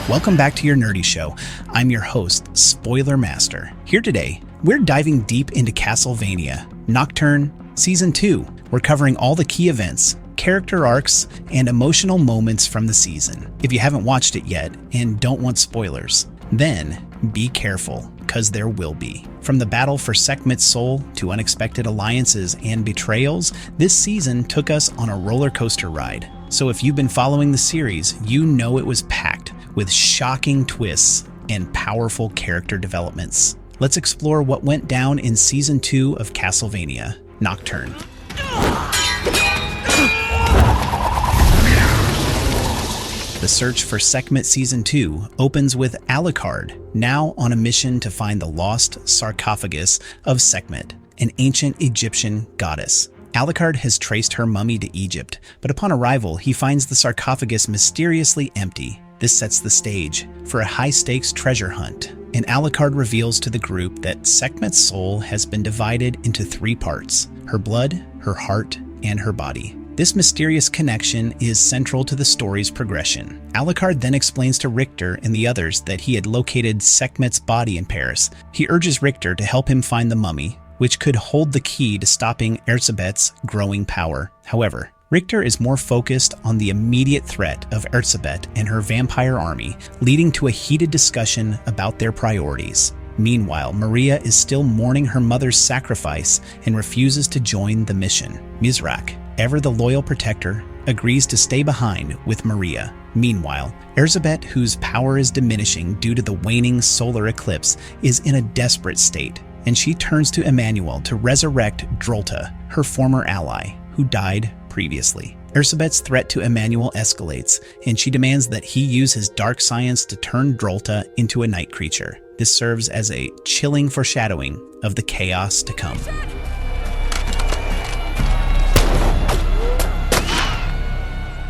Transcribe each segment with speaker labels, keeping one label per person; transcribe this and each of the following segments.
Speaker 1: Welcome back to your nerdy show. I'm your host, Spoiler Master. Here today, we're diving deep into Castlevania Nocturne Season 2. We're covering all the key events, character arcs, and emotional moments from the season. If you haven't watched it yet and don't want spoilers, then be careful, because there will be. From the battle for Sekhmet's soul to unexpected alliances and betrayals, this season took us on a roller coaster ride. So if you've been following the series, you know it was packed with shocking twists and powerful character developments. Let's explore what went down in Season 2 of Castlevania Nocturne. The search for Sekhmet Season 2 opens with Alucard, now on a mission to find the lost sarcophagus of Sekhmet, an ancient Egyptian goddess. Alucard has traced her mummy to Egypt, but upon arrival, he finds the sarcophagus mysteriously empty. This sets the stage for a high-stakes treasure hunt, and Alucard reveals to the group that Sekhmet's soul has been divided into 3 parts: her blood, her heart, and her body. This mysterious connection is central to the story's progression. Alucard then explains to Richter and the others that he had located Sekhmet's body in Paris. He urges Richter to help him find the mummy, which could hold the key to stopping Erzsebet's growing power. However, Richter is more focused on the immediate threat of Erzsebet and her vampire army, leading to a heated discussion about their priorities. Meanwhile, Maria is still mourning her mother's sacrifice and refuses to join the mission. Mizrak, ever the loyal protector, agrees to stay behind with Maria. Meanwhile, Erzsebet, whose power is diminishing due to the waning solar eclipse, is in a desperate state, and she turns to Emmanuel to resurrect Drolta, her former ally, who died previously. Erzsebet's threat to Emmanuel escalates, and she demands that he use his dark science to turn Drolta into a night creature. This serves as a chilling foreshadowing of the chaos to come.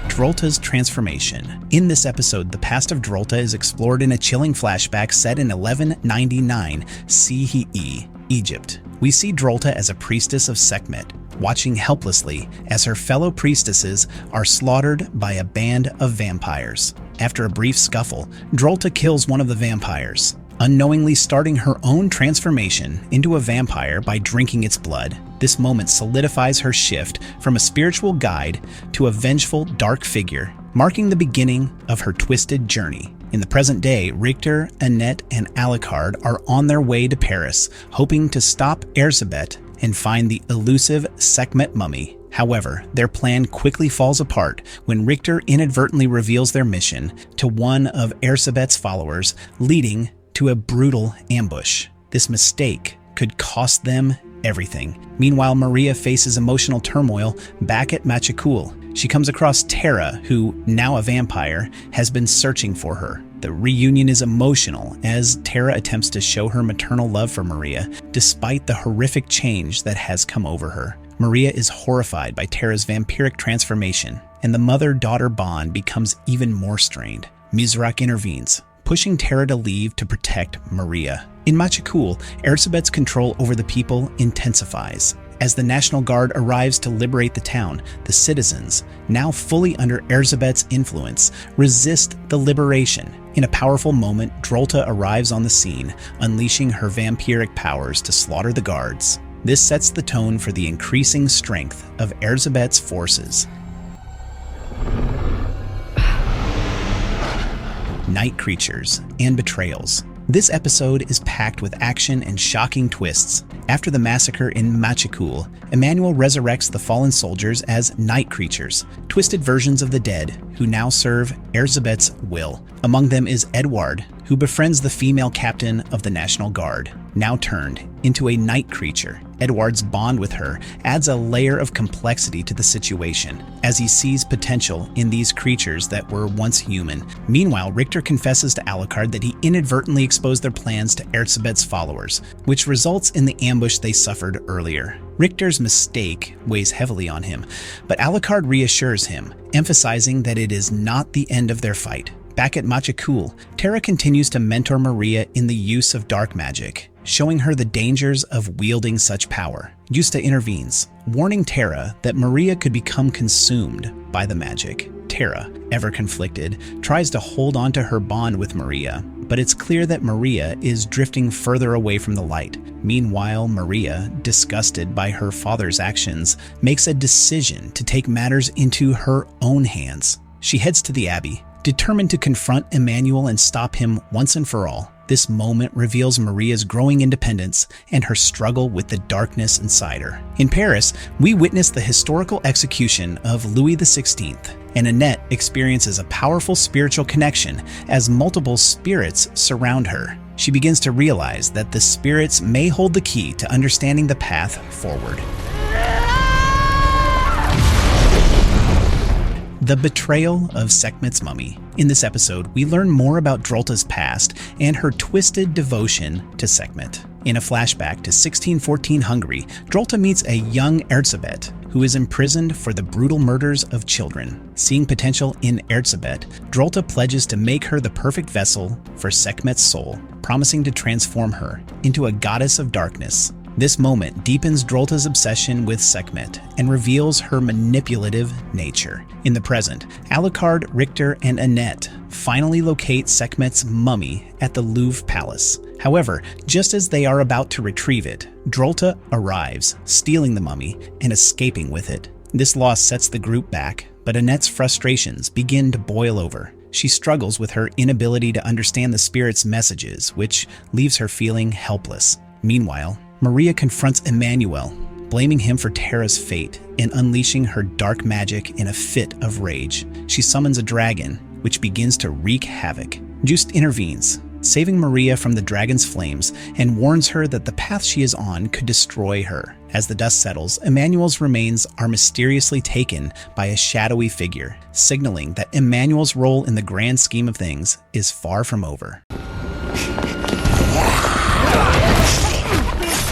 Speaker 1: Drolta's transformation. In this episode, the past of Drolta is explored in a chilling flashback set in 1199 CE, Egypt. We see Drolta as a priestess of Sekhmet, watching helplessly as her fellow priestesses are slaughtered by a band of vampires. After a brief scuffle, Drolta kills one of the vampires, unknowingly starting her own transformation into a vampire by drinking its blood. This moment solidifies her shift from a spiritual guide to a vengeful, dark figure, marking the beginning of her twisted journey. In the present day, Richter, Annette, and Alucard are on their way to Paris, hoping to stop Erzsebet and find the elusive Sekhmet mummy. However, their plan quickly falls apart when Richter inadvertently reveals their mission to one of Erzsebet's followers, leading to a brutal ambush. This mistake could cost them everything. Meanwhile, Maria faces emotional turmoil back at Machakul. She comes across Tera, who, now a vampire, has been searching for her. The reunion is emotional as Tera attempts to show her maternal love for Maria, despite the horrific change that has come over her. Maria is horrified by Tera's vampiric transformation, and the mother-daughter bond becomes even more strained. Mizrak intervenes, pushing Tera to leave to protect Maria. In Machakul, Erzsebet's control over the people intensifies. As the National Guard arrives to liberate the town, the citizens, now fully under Erzsebet's influence, resist the liberation. In a powerful moment, Drolta arrives on the scene, unleashing her vampiric powers to slaughter the guards. This sets the tone for the increasing strength of Erzsebet's forces. Night creatures and betrayals. This episode is packed with action and shocking twists. After the massacre in Machakul, Emmanuel resurrects the fallen soldiers as night creatures, twisted versions of the dead who now serve Erzsebet's will. Among them is Edward, who befriends the female captain of the National Guard, now turned into a night creature. Edward's bond with her adds a layer of complexity to the situation, as he sees potential in these creatures that were once human. Meanwhile, Richter confesses to Alucard that he inadvertently exposed their plans to Erzsebet's followers, which results in the ambush they suffered earlier. Richter's mistake weighs heavily on him, but Alucard reassures him, emphasizing that it is not the end of their fight. Back at Machakul, Tera continues to mentor Maria in the use of dark magic, showing her the dangers of wielding such power. Yusta intervenes, warning Tera that Maria could become consumed by the magic. Tera, ever conflicted, tries to hold on to her bond with Maria, but it's clear that Maria is drifting further away from the light. Meanwhile, Maria, disgusted by her father's actions, makes a decision to take matters into her own hands. She heads to the Abbey, determined to confront Emmanuel and stop him once and for all. This moment reveals Maria's growing independence and her struggle with the darkness inside her. In Paris, we witness the historical execution of Louis XVI, and Annette experiences a powerful spiritual connection as multiple spirits surround her. She begins to realize that the spirits may hold the key to understanding the path forward. The Betrayal of Sekhmet's Mummy. In this episode, we learn more about Drolta's past and her twisted devotion to Sekhmet. In a flashback to 1614 Hungary, Drolta meets a young Erzsebet who is imprisoned for the brutal murders of children. Seeing potential in Erzsebet, Drolta pledges to make her the perfect vessel for Sekhmet's soul, promising to transform her into a goddess of darkness. This moment deepens Drolta's obsession with Sekhmet and reveals her manipulative nature. In the present, Alucard, Richter, and Annette finally locate Sekhmet's mummy at the Louvre Palace. However, just as they are about to retrieve it, Drolta arrives, stealing the mummy and escaping with it. This loss sets the group back, but Annette's frustrations begin to boil over. She struggles with her inability to understand the spirit's messages, which leaves her feeling helpless. Meanwhile, Maria confronts Emmanuel, blaming him for Tera's fate and unleashing her dark magic in a fit of rage. She summons a dragon, which begins to wreak havoc. Juste intervenes, saving Maria from the dragon's flames and warns her that the path she is on could destroy her. As the dust settles, Emmanuel's remains are mysteriously taken by a shadowy figure, signaling that Emmanuel's role in the grand scheme of things is far from over.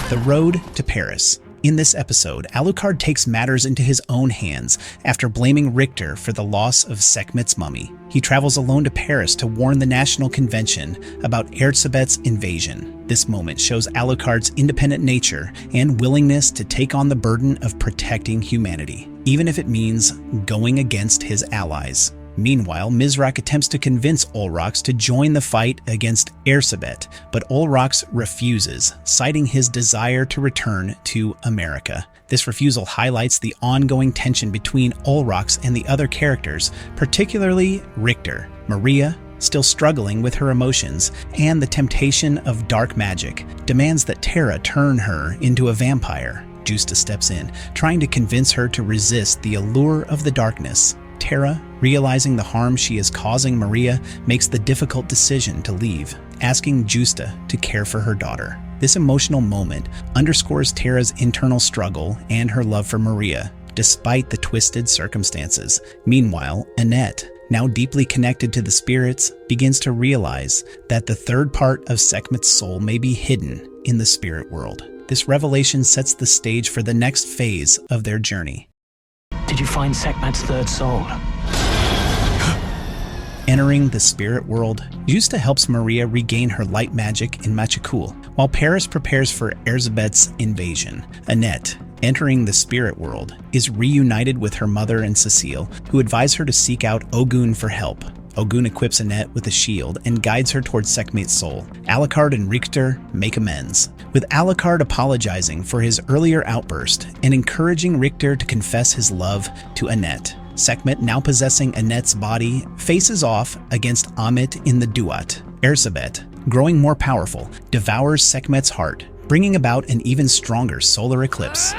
Speaker 1: The road to Paris. In this episode, Alucard takes matters into his own hands after blaming Richter for the loss of Sekhmet's mummy. He travels alone to Paris to warn the National Convention about Erzsebet's invasion. This moment shows Alucard's independent nature and willingness to take on the burden of protecting humanity, even if it means going against his allies. Meanwhile, Mizrak attempts to convince Olrox to join the fight against Erzsebet, but Olrox refuses, citing his desire to return to America. This refusal highlights the ongoing tension between Olrox and the other characters, particularly Richter. Maria, still struggling with her emotions and the temptation of dark magic, demands that Tera turn her into a vampire. Justa steps in, trying to convince her to resist the allure of the darkness. Tera, realizing the harm she is causing Maria, makes the difficult decision to leave, asking Justa to care for her daughter. This emotional moment underscores Tera's internal struggle and her love for Maria, despite the twisted circumstances. Meanwhile, Annette, now deeply connected to the spirits, begins to realize that the third part of Sekhmet's soul may be hidden in the spirit world. This revelation sets the stage for the next phase of their journey.
Speaker 2: Did you find Sekhmet's third soul?
Speaker 1: Entering the spirit world, Justa helps Maria regain her light magic in Machakul, while Paris prepares for Erzsebet's invasion. Annette, entering the spirit world, is reunited with her mother and Cecile, who advise her to seek out Ogun for help. Ogun equips Annette with a shield and guides her towards Sekhmet's soul. Alucard and Richter make amends, with Alucard apologizing for his earlier outburst and encouraging Richter to confess his love to Annette. Sekhmet, now possessing Annette's body, faces off against Amit in the Duat. Erzsebet, growing more powerful, devours Sekhmet's heart, bringing about an even stronger solar eclipse.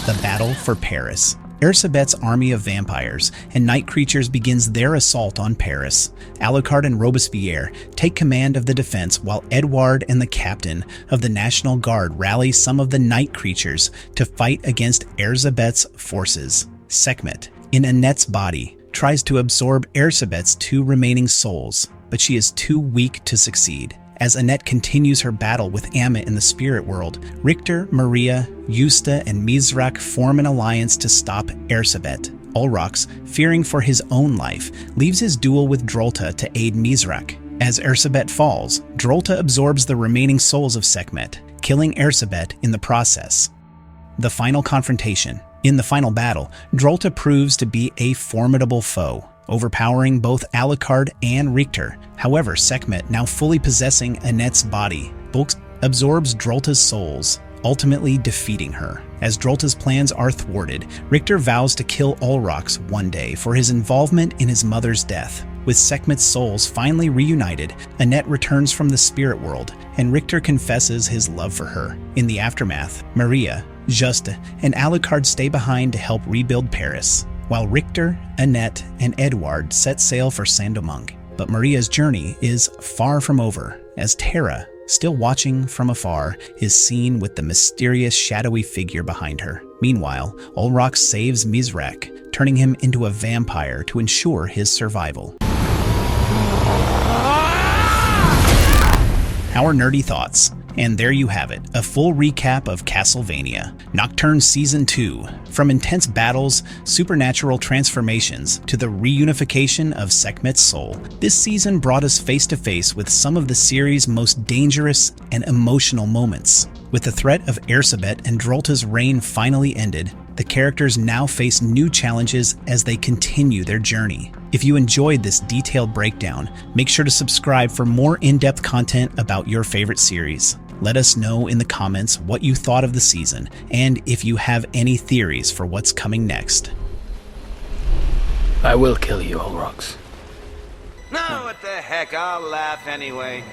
Speaker 1: The battle for Paris. Erzsebet's army of vampires and night creatures begins their assault on Paris. Alucard and Robespierre take command of the defense, while Edouard and the captain of the National Guard rally some of the night creatures to fight against Erzsebet's forces. Sekhmet, in Annette's body, tries to absorb Erzsebet's two remaining souls, but she is too weak to succeed. As Annette continues her battle with Amit in the spirit world, Richter, Maria, Justa, and Mizrak form an alliance to stop Erzsebet. Olrox, fearing for his own life, leaves his duel with Drolta to aid Mizrak. As Erzsebet falls, Drolta absorbs the remaining souls of Sekhmet, killing Erzsebet in the process. The final confrontation. In the final battle, Drolta proves to be a formidable foe, overpowering both Alucard and Richter. However, Sekhmet, now fully possessing Annette's body, absorbs Drolta's souls, ultimately defeating her. As Drolta's plans are thwarted, Richter vows to kill Ulrox one day for his involvement in his mother's death. With Sekhmet's souls finally reunited, Annette returns from the spirit world, and Richter confesses his love for her. In the aftermath, Maria, Juste, and Alucard stay behind to help rebuild Paris, while Richter, Annette, and Edouard set sail for Saint-Domingue. But Maria's journey is far from over, as Tera, still watching from afar, is seen with the mysterious shadowy figure behind her. Meanwhile, Ulrox saves Mizrak, turning him into a vampire to ensure his survival. Our nerdy thoughts. And there you have it, a full recap of Castlevania Nocturne Season 2. From intense battles, supernatural transformations, to the reunification of Sekhmet's soul, this season brought us face to face with some of the series' most dangerous and emotional moments. With the threat of Erzsebet and Drolta's reign finally ended, the characters now face new challenges as they continue their journey. If you enjoyed this detailed breakdown, make sure to subscribe for more in-depth content about your favorite series. Let us know in the comments what you thought of the season, and if you have any theories for what's coming next.
Speaker 2: I will kill you, Ulrox.
Speaker 3: No, what the heck, I'll laugh anyway.